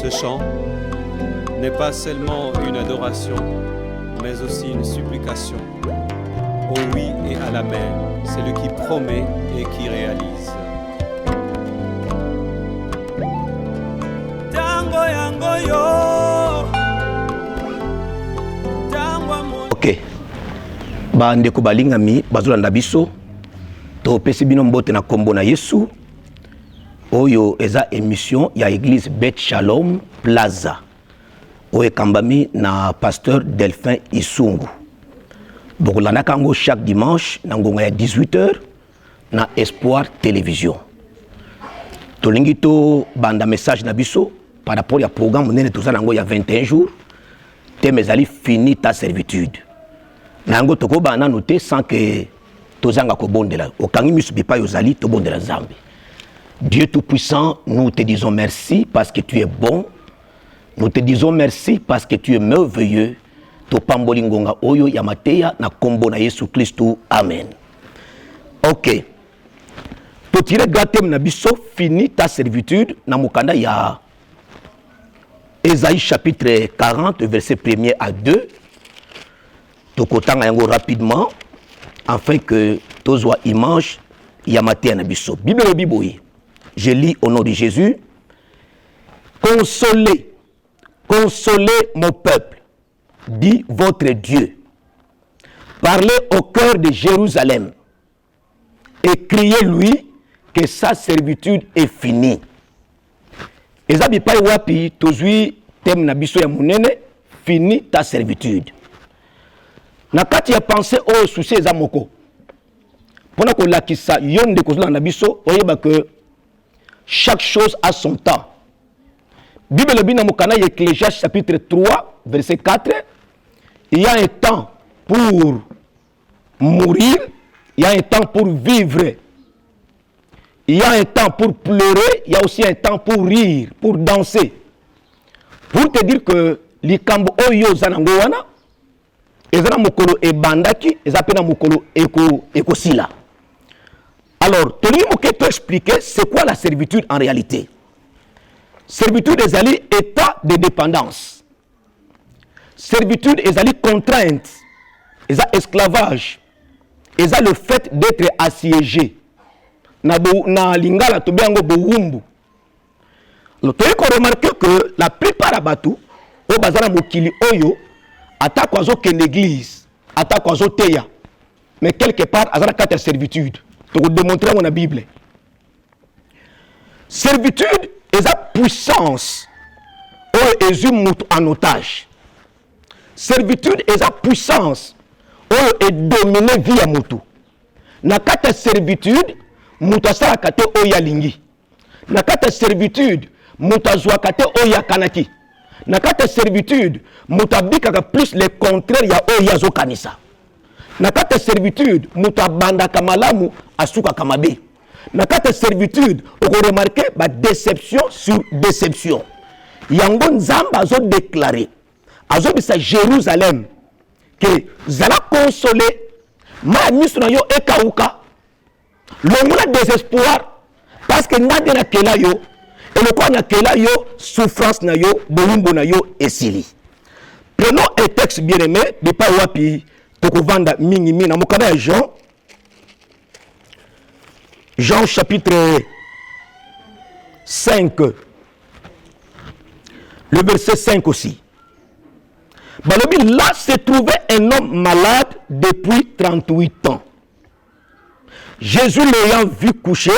Ce chant n'est pas seulement une adoration, mais aussi une supplication. Au oui et à l'amen, celui qui promet et qui réalise. Ok. Ndeko balingami bazolanda biso topesi bino mbote na kombo na Yesu. Oyo eza émission ya église Beth Shalom Plaza. Oyo kambami na pasteur Delphin Isungu. Bokolanda kango chaque dimanche na ngonga ya 18h na Espoir Télévision. Tolingi to banda message na biso par rapport ya programme nene toza nango ya 21 jours. Thème ezali fini ta servitude. Nango toko bana noté sans que tozanga ko bondela. Okangi misu bipa yozali to bondela Zambi. Dieu Tout-Puissant, nous te disons merci parce que tu es bon. Nous te disons merci parce que tu es merveilleux. Topamboli ngonga oyo ya mateya na kombo na Yesu Kristu. Amen. Ok. Pour tirer gatem na biso fini ta servitude na mukanda ya Ésaïe chapitre 40 verset 1er à 2. Tokotanga yango rapidement afin que tozwa image ya mateya na biso. Bible biboyi. Je lis au nom de Jésus. Consolez, consolez mon peuple, dit votre Dieu. Parlez au cœur de Jérusalem et criez-lui que sa servitude est finie. Ezabi pa wapi tozui thème na biso ya munene, fini ta servitude. Na kati ya pensée o souci eza moko. Pona ko lakisa yonde ko na biso oyeba que chaque chose a son temps. Bible bina mokana ya Ecclésiaste chapitre 3 verset 4, il y a un temps pour mourir, il y a un temps pour vivre. Il y a un temps pour pleurer, il y a aussi un temps pour rire, pour danser. Pour te dire que likambo oyo zanango wana ezana mokolo e bandaki, ezapena mokolo eko sila. Alors, Tony Moketo expliquer c'est quoi la servitude en réalité. Servitude est état de dépendance. Servitude est contrainte. Est esclavage. Est le fait d'être assiégé. Na lingala tobengo boumbu. Alors, tu as remarqué que la plupart d'abatu au bazara mokili oyo attaque oiseau que l'église, attaque oiseau teya. Mais quelque part azara quatre servitude. Pour démontrer dans la Bible. Servitude est la puissance où est en otage. Servitude est la puissance où est dominée via mutu. Na kata servitude mutasara kate oya lingi. Na kata servitude mutazwa kate oya kanaki. Na kata servitude mutabika plus le contraire ya oya zo kanisa. Nakata servitude mutabanda kamalamu asuka kamabe. Nakata servitude oko remarquer ba déception sur déception. Yango nzamba azo déclarer azo bisa Jérusalem que zala consoler ma misuna yo ekauka longola désespoir parce que nade na kela yo et le quoi na kela yo souffrance na yo bolumbo na yo esili. Prenons un texte bien aimé de pa wapi Tokovanda mingi na mokana ya Jean chapitre 5 le verset 5 aussi. Balobi, là se trouvait un homme malade depuis 38 ans. Jésus l'ayant vu coucher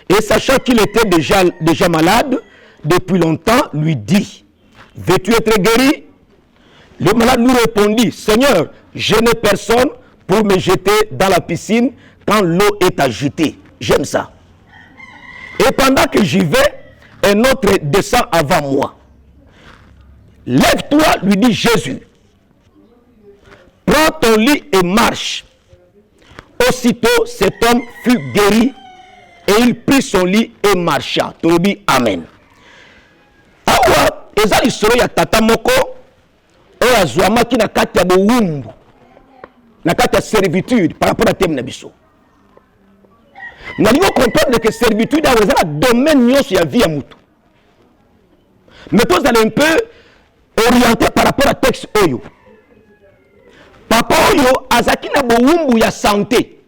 et sachant qu'il était déjà malade depuis longtemps, lui dit: veux-tu être guéri? Le malade lui répondit: Seigneur, je n'ai personne pour me jeter dans la piscine quand l'eau est agitée. J'aime ça. Et pendant que j'y vais, un autre descend avant moi. Lève-toi, lui dit Jésus. Prends ton lit et marche. Aussitôt, cet homme fut guéri et il prit son lit et marcha. Tolobi, amen. Awa, ezali soro ya tata moko, oya zwamaki na kati ya bowumbu. Na kati ya servitude par rapport à thème na biso. Nous devons comprendre que servitude a un domaine nyonso ya vie ya mutu. Mais tous allez un peu orienté par rapport à texte Oyo. Papa Oyo, azaki na boumbu ya santé.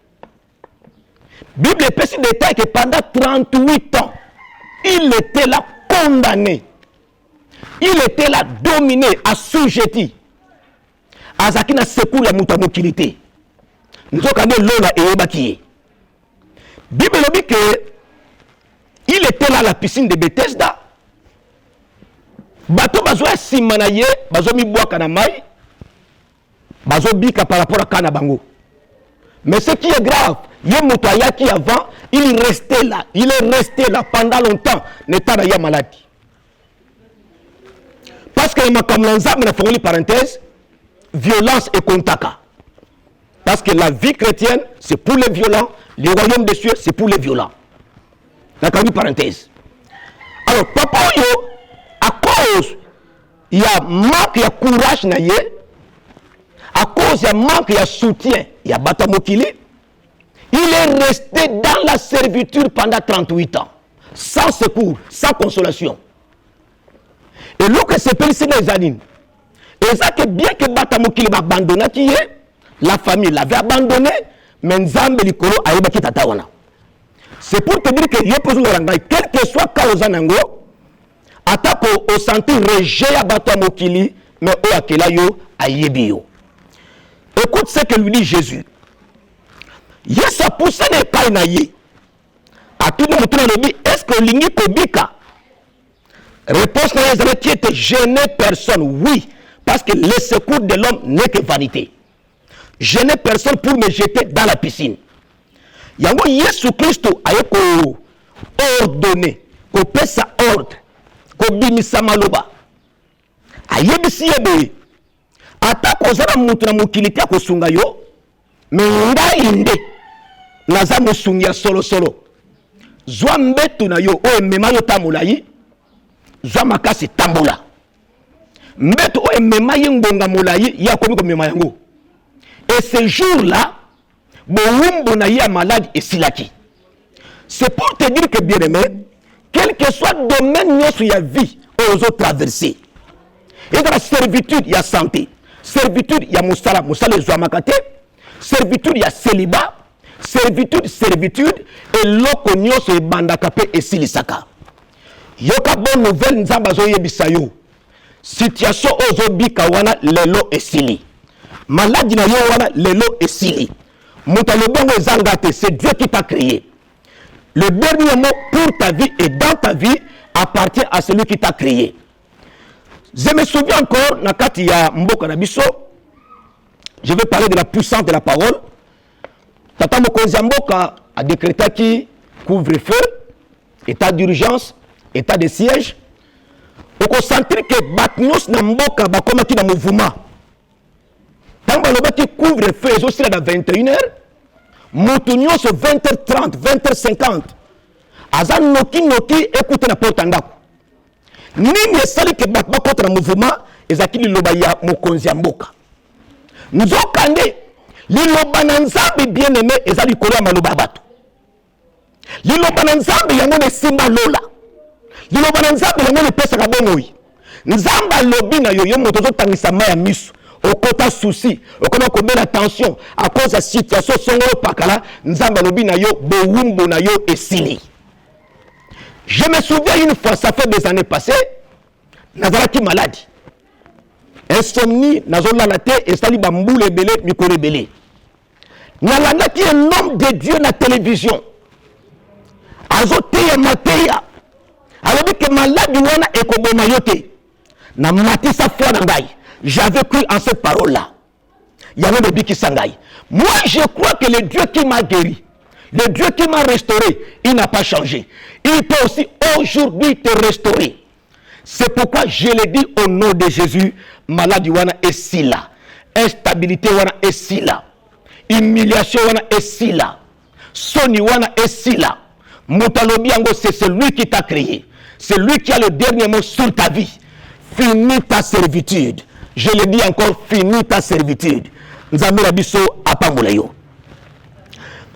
Bible précise détail que pendant 38 ans, il était là condamné. Il était là dominé, assujetti. Azaki na secours la mutamokilité. Nous avons lola et ebakiye. Bible dit que il était là à la piscine de Bethesda. Bato bazo simanaye, bazo mi boaka na mai. Bazo bika par rapport à Kanabango. Mais ce qui est grave, Yemoutaya qui avant, il restait là. Il est resté là pendant longtemps, n'étant pas maladie. Parce que comme l'ensemble, on a parenthèse, violence et contaka. Parce que la vie chrétienne, c'est pour les violents, le royaume des cieux, c'est pour les violents. La parenthèse. Alors, papa, à cause, il y a manque, il y a courage, à cause, il y a manque, il y a soutien, il y a batamokili, il est resté dans la servitude pendant 38 ans, sans secours, sans consolation. Et l'eau que c'est péché les années. Et ça que bien que batamokili m'a abandonné, qui est, la famille l'avait abandonné, mais Nzambe likolo ayebaki tata wana. C'est pour te dire que yo pose le rangai, quel que soit cause nango, atako au santé rejet ya batamokili, mais o akela yo ayebi yo. Écoute ce que lui dit Jésus. Yes a poussé les kainaye. A tout le monde est-ce que l'ingé kobika? Réponse na qui était gêné personne. Oui, parce que le secours de l'homme n'est que vanité. Gêner personne pour me jeter dans la piscine. Yango Yesu Christo a ordonné, ko pesa ordre, ko bimisa maloba. Ayebisi yebe. Ata kozala mutu na mokilité ya kosunga yo, me ngai nde naza mosungi ya solo solo. Zwa mbetu na yo oyo emema yo tamolai, zwa makasi tambola. Mbetu oyo emema ye ngonga molai ya komi komema yango. Et ce jour-là, boumbu na ya malade et silaki. C'est pour te dire que bien aimé, quel que soit le domaine de la vie, aux autres traversés. Et dans la servitude, il y a santé. Servitude, il y a Moussala Zouamakate. Servitude, il y a célibat. Servitude, et l'okonyo se bandakape et silisaka. Yoka bonne nouvelle, nzambazo yebisayo. Situation ozobi kawana lelo et sili. Maladie na yo wana lelo et sili. Moutalobongo zangate, c'est Dieu qui t'a créé. Le dernier mot pour ta vie et dans ta vie appartient à celui qui t'a créé. Je me souviens encore, Nakati ya Mboka Nabiso, je vais parler de la puissance de la parole. Tata Mokonzi Mboka a décrété qui couvre-feu, état d'urgence, état de siège. On concentre que Batnos na Mboka bakomaki na mouvement. Tant que qui couvre-feu est aussi là à 21h, Moutunion c'est 20h30, 20h50. Azan noki écoute na porte andako. Nini esali ke batba contre le mouvement ezakili loba ya mokonzi mboka. Nzokande liloba na nzambe bien aimé ezali kolo maloba bato. Liloba na nzambe yango ne simba lola. Liloba na nzambe yango ne pesa ka bongoi. Nzamba lobi na yo moto zotangisa maya misu. Okota souci, okona komela tension à cause de la situation songolo pakala nzamba lobi na yo bowumbo na yo esili. Je me souviens une fois, ça fait des années passées, nazalaki maladie. Insomnie, nazola la tête, et sali bamboule belé, mikore belé. Nalandaki un homme de Dieu na télévision. Azoteya mateya. Alors que maladie wana ekoboma yote. Na matisa foi na ngai. J'avais cru en cette parole-là. Il y avait des biki sangai. Moi, je crois que le Dieu qui m'a guéri, le Dieu qui m'a restauré, il n'a pas changé. Il peut aussi aujourd'hui te restaurer. C'est pourquoi je le dis au nom de Jésus, maladie wana est si là. Instabilité wana est si là. Humiliation wana est si là. Soni wana est si là. Moutalobiango, c'est celui qui t'a créé. C'est lui qui a le dernier mot sur ta vie. Finis ta servitude. Je le dis encore, finis ta servitude. Nzambe biso apamolayo.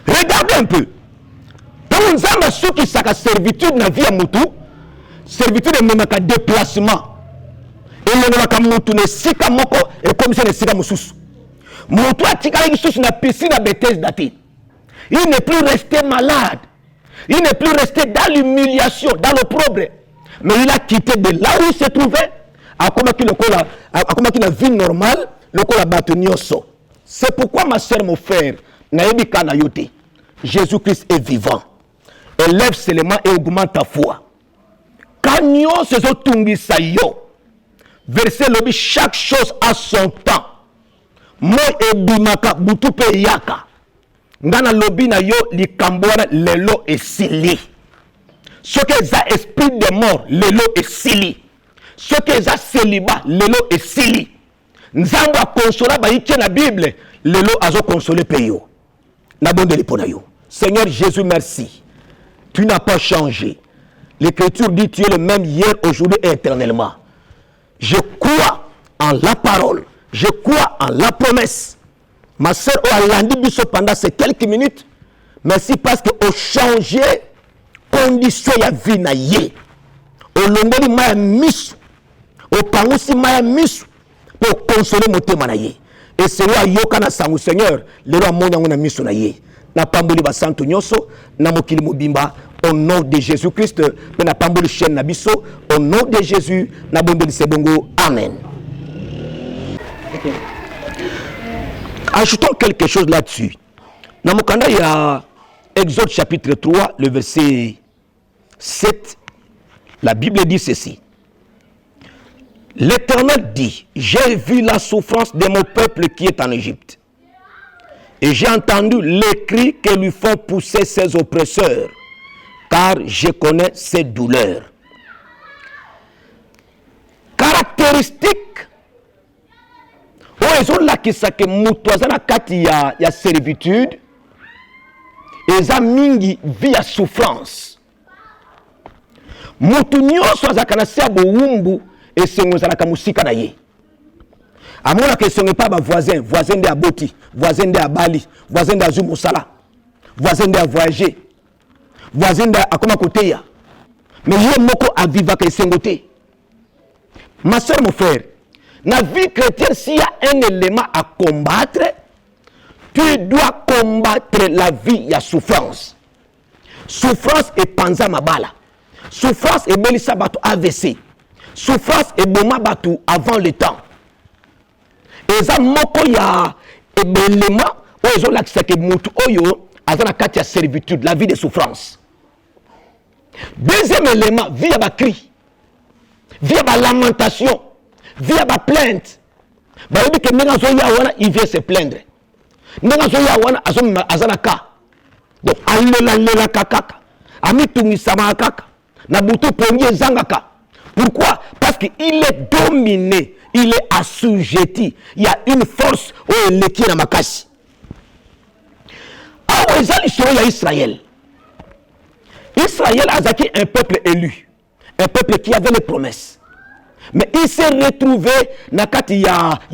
Regardez un peu. Dans Nzambe souki saka servitude na vie à mutu, servitude ememaka déplacement elongolaka mutu na esika moko ekomisa na esika mosusu. Mutu atikali lisusu na piscine à Bethesda te. Il n'est plus resté malade. Il n'est plus resté dans l'humiliation, dans l'opprobre. Mais il a quitté de là où il se trouvait. A comme une vie normale, le kola batonioso. C'est pourquoi ma soeur, mon frère, naebi kana yote. Jésus-Christ est vivant. Élève seulement et augmente ta foi. Kanyo se zotungi sayo. Verset lobi, chaque chose a son temps. Mo ebimaka butupe yaka. Ngana lobi na yo likambwana lelo esili. Ce que za esprit de mort lelo esili. Ce que za célibat lelo esili. Nzamba consola ba yike na Bible lelo azo consoler peyo. Na bonde lipona yo. Seigneur Jésus, merci. Tu n'as pas changé. L'Écriture dit tu es le même hier, aujourd'hui et éternellement. Je crois en la parole. Je crois en la promesse. Ma soeur Olandi biso pendant ces quelques minutes. Merci parce que au changé condition ya vie na ye. Au longoli maya misu. Au pangosi maya misu. Pour consoler mon thème na ye. Et c'est là yoka na sangu Seigneur. Le roi monyango na misu na ye. Na pamboli ba santo nyoso. Na mokili mobimba. Au nom de Jésus-Christ. Na pamboli chaîne na biso. Au nom de Jésus. Na bondeli sebongo. Amen. Okay. Ajoutons quelque chose là-dessus. Dans mon canal, il y a Exode chapitre 3, le verset 7. La Bible dit ceci. L'Éternel dit, j'ai vu la souffrance de mon peuple qui est en Égypte. Et j'ai entendu les cris que lui font pousser ses oppresseurs, car je connais ses douleurs. Caractéristique. Oezo lakisa ke mutu azana kati ya servitude eza mingi via souffrance. Mutu nyonso azakana sia bowumbu esengo ezalaka musika na ye. Amona ke esengo pa ba voisin de aboti, voisin de abali, voisin de azu mosala, voisin de voyager, voisin de akoma koteya. Mais ye moko aviva ke esengo te. Ma soeur, mon frère, dans la vie chrétienne, s'il y a un élément à combattre, tu dois combattre la vie, il y a souffrance. Souffrance et panza mabala. Souffrance et belisa batou AVC. Souffrance et boma batou avant le temps. Et ça, moko ya élément, oyo lakisa ke mutu oyo azana kati ya servitude, la vie de souffrance. Deuxième élément, via ba cri, via ba lamentation. Via ma plainte, il vient se plaindre. Donc, pourquoi? Parce qu'il est dominé, il est assujetti. Il y a une force qui est dans ma casse. Alors, Israël. Israël a été un peuple élu, un peuple qui avait les promesses. Mais il s'est retrouvé dans il y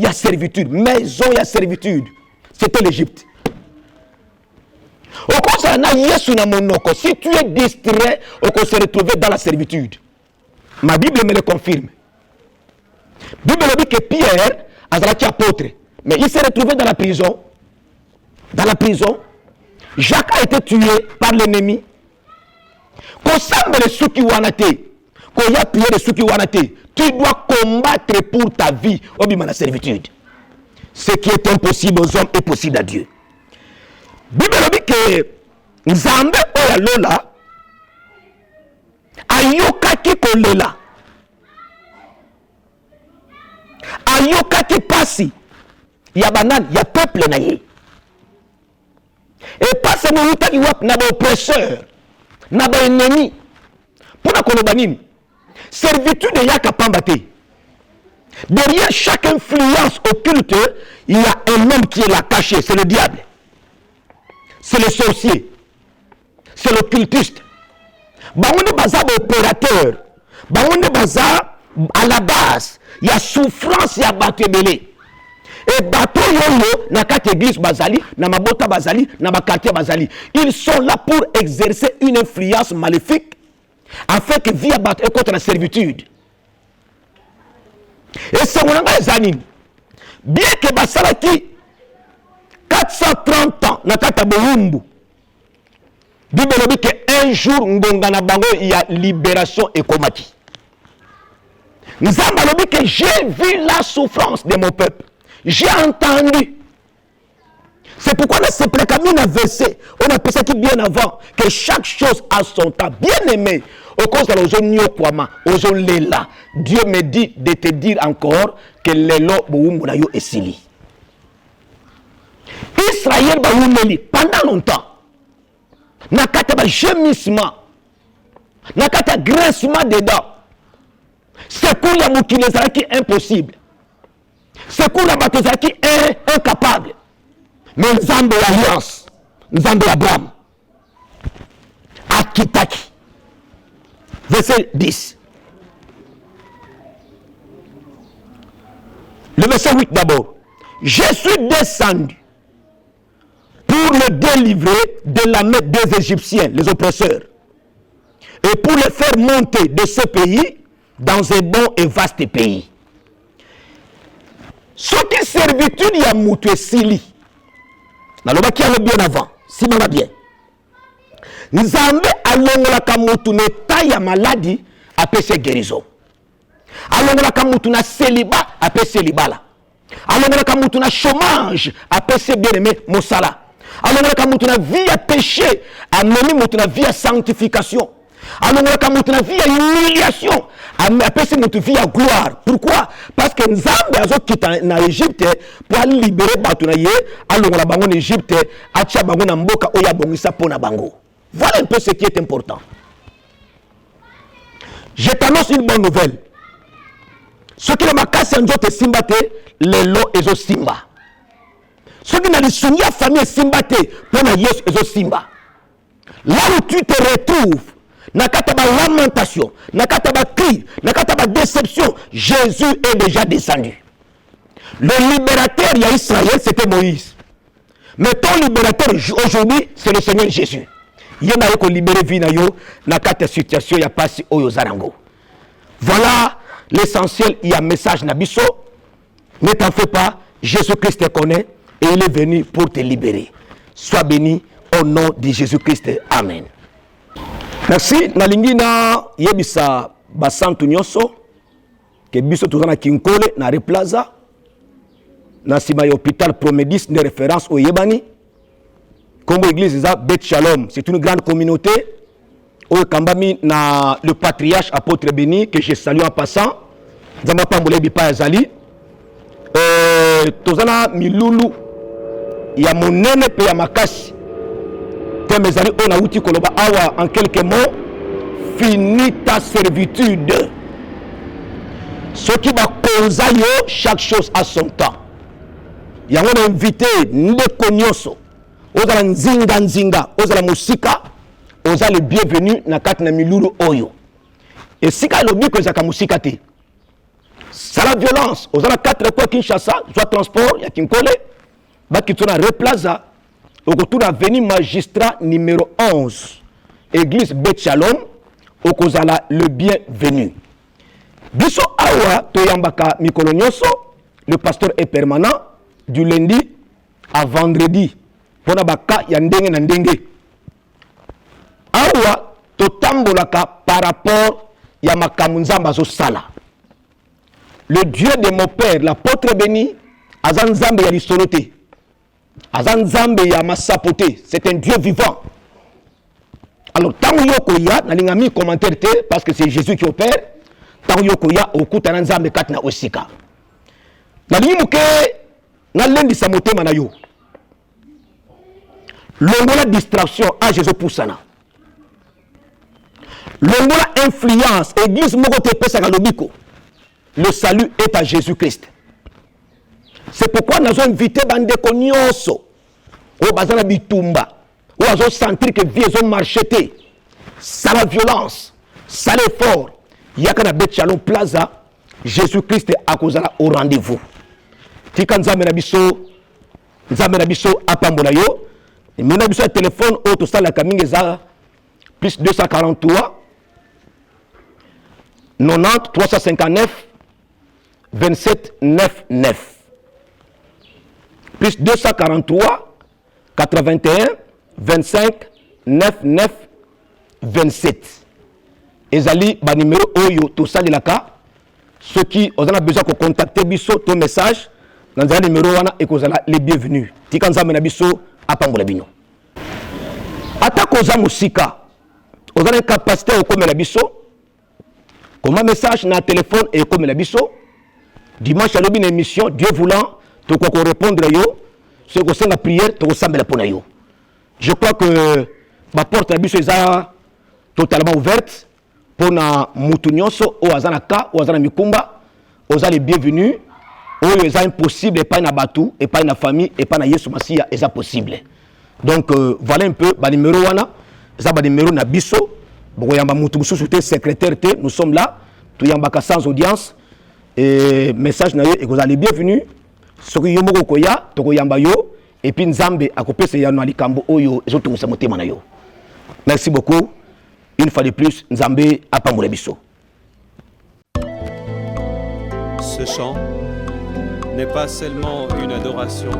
a servitude, maison, il y a servitude. C'était l'Égypte. Si tu es distrait, on peut se retrouver dans la servitude. Ma Bible me le confirme. La Bible dit que Pierre a été apôtre, mais il s'est retrouvé dans la prison. Dans la prison, Jacques a été tué par l'ennemi. Quand ça me le souki wanate, quand il y a Pierre le souki wanate, tu dois combattre pour ta vie au bima la servitude. Ce qui est impossible aux hommes est possible à Dieu. Bible dit que Nzambe oya lola ayokaki kolela ayokaki pasi ya banani ya peuple na ye. Et pas seulement utaki wap na ba oppresseur na ba ennemi pona koloba nini. Servitude yaka pambate. Derrière chaque influence occulte, il y a un homme qui est là caché, c'est le diable. C'est le sorcier. C'est l'occultiste. Baoune baza opérateur. Baoune baza à la base. Il y a souffrance, il y a bateau belé. Et bateau yoyo, na kati église bazali, na mabota bazali, na quartier bazali. Ils sont là pour exercer une influence maléfique. afin que vie abatte et contre la servitude. Et c'est mon ami, bien que Basalaki 430 ans na kata boumbu, Bible dit qu'un jour ngonga na bango il y a libération et komaki. Nzamba dit que j'ai vu la souffrance de mon peuple, j'ai entendu. C'est pourquoi dans ce précamine à verset, on appelle ça qui bien avant, que chaque chose a son temps. Bien aimé, au cause de l'ozonio kwama, ozolela, Dieu me dit de te dire encore que l'élo boumunayo est sili. Israël baoumeli pendant longtemps, nakata ba gémissement, nakata grincement dedans. C'est pour la moukilezara qui est impossible. C'est pour la batozara qui est incapable. Mais Nzambe l'alliance, Nzambe Abraham, Akitaki. Verset 10. Le verset 8 d'abord. Je suis descendu pour le délivrer de la main des Égyptiens, les oppresseurs, et pour le faire monter de ce pays dans un bon et vaste pays. Ce qui est servitude, il y a mouté sili. Naloba qui allait bien avant, si m'a bien. Nzambe alongola kamutu ne taille maladie après ses guérisons. Alongola kamutu na célibat après célibat. Alongola kamutu na chômage après ses bien-aimés mosala. Alongola kamutu na vie à péché, ameni mutu na vie à sanctification. Alongola kamutu na vie à humiliation, après c'est mutu vie à gloire. Pourquoi? Parce que Nzambe azo kita na Égypte pour libérer batu na ye, alongola bango na Égypte, atia bango na mboka oya bongisa pona bango. Voilà un peu ce qui est important. Je t'annonce une bonne nouvelle. Ce qui est ma casse en jote simbate, les lots et zo simba. Ce qui n'a pas soumis à famille simbate, pour na yes et zo simba. Là où tu te retrouves, nakata ba lamentation, nakata ba cri, nakata ba déception, Jésus est déjà descendu. Le libérateur il y a Israël, c'était Moïse. Mais ton libérateur aujourd'hui, c'est le Seigneur Jésus. Il y a un libéré vinayo, nakata situation, il y a pas si oyo zarango. Voilà l'essentiel, il y a un message nabiso. Ne t'en fais pas, Jésus-Christ te connaît et il est venu pour te libérer. Sois béni au nom de Jésus-Christ. Amen. Merci. Nalingi na yebisa basantu nyoso ke biso tozana kinkole na replaza na sima hôpital Promedis de référence au Yebani. Comme l'église Beth Shalom, c'est une grande communauté. Au Kambami na le patriarche apôtre béni que je salue en passant. Zama pambole bipa azali. Tozana milulu ya monene pe ya makasi. Mes amis, on a outil koloba awa en quelques mots, finis ta servitude. Ce qui va causer chaque chose à son temps. Il y a un invité, Ndekonyoso, Ozala Nzinga Nzinga, Ozala Musika, Ozala le bienvenu na katna milulu oyo. Et si ka lobi ko zaka musika te. C'est la violence. Ozala 4 quoi Kinshasa, soit transport, ya kinkole, ba kitona replaza. Au retour à venir magistrat numéro 11, église Beth Shalom, au Kozala le bienvenu. Biso awa toyambaka mikolonyoso, le pasteur est permanent du lundi à vendredi. Pona baka yandenge na ndenge. Awa totambolaka par rapport ya makamunzamba zo sala. Le Dieu de mon père, l'apôtre béni, azan zambe ya lisolote. Azanzambe ya masapote, c'est un Dieu vivant. Alors, tant yokoya, n'alingami commentaire parce que c'est Jésus qui opère. Tant yokoya, okuta nanzambe katna osika. N'alimuke, n'alendi samote manayo. Longola distraction à Jésus poussana. Longola influence, église mokote pesa galobiko. Le salut est à Jésus-Christ. C'est pourquoi nous avons invité Bandeko Nyonso, au bazar bitumba, où nous avons senti que vie ont marché, ça la violence, ça l'effort. Il y a qu'un Beth Shalom Plaza, Jésus-Christ est à cause au rendez-vous. Tika nzambe na biso apambola yo, et mena biso téléphone au to sala kamingeza plus 243 90 359 27 9 9 plus 243 81 25 9 9 27. Ezali ba numéro oyo to salilaka ceux qui ont besoin de contacter biso ton message dans un numéro wana et kozala les bienvenus. Tikanza mena biso apangola bino. Atako za musika. Ozana capacité au comme la biso. Comme un message na téléphone et comme la biso. Dimanche à l'obin émission Dieu voulant to ko répondre yo ce que c'est la prière to ressemble la pona yo. Je crois que ma porte à biso est totalement ouverte pour na mutu nyonso o azana ka o azana mikumba oza les bienvenus o est impossible et pas na batu et pas na famille et pas na Yesu Masia est possible. Donc voilà un peu ba numéro wana ça ba numéro na biso boko yamba mutu mususu te secrétaire te nous sommes là tu yamba ka sans audience et message na yo et vous allez bienvenus soki yo moko koya to ko yamba yo et puis nzambe akopesa ya na likambo oyo ezoto musamotema na yo. Merci beaucoup. Une fois de plus, Nzambe apambola biso. Ce chant n'est pas seulement une adoration,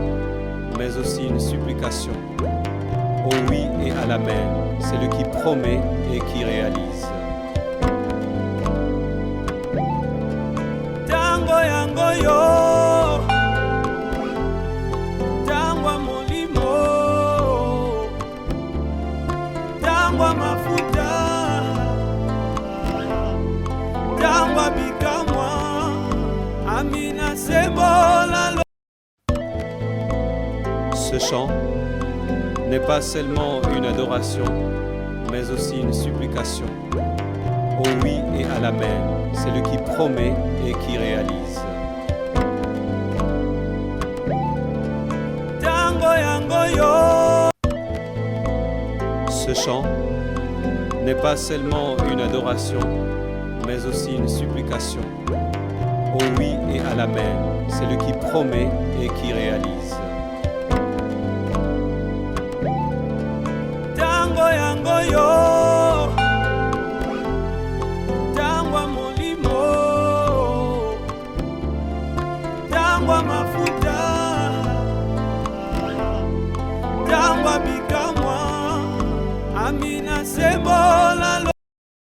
mais aussi une supplication. Au oui et à l'amen, c'est lui qui promet et qui réalise. Tango yango yo, tango molimo, tango mafuta. Ce chant n'est pas seulement une adoration, mais aussi une supplication. Au oui et à l'amen, c'est lui qui promet et qui réalise. Ce chant n'est pas seulement une adoration, mais aussi une supplication. Au oui et à l'amen, c'est lui qui promet et qui réalise. Tango yango yo, tango molimo, tango mafuta, tango bikamwa, amina sebo.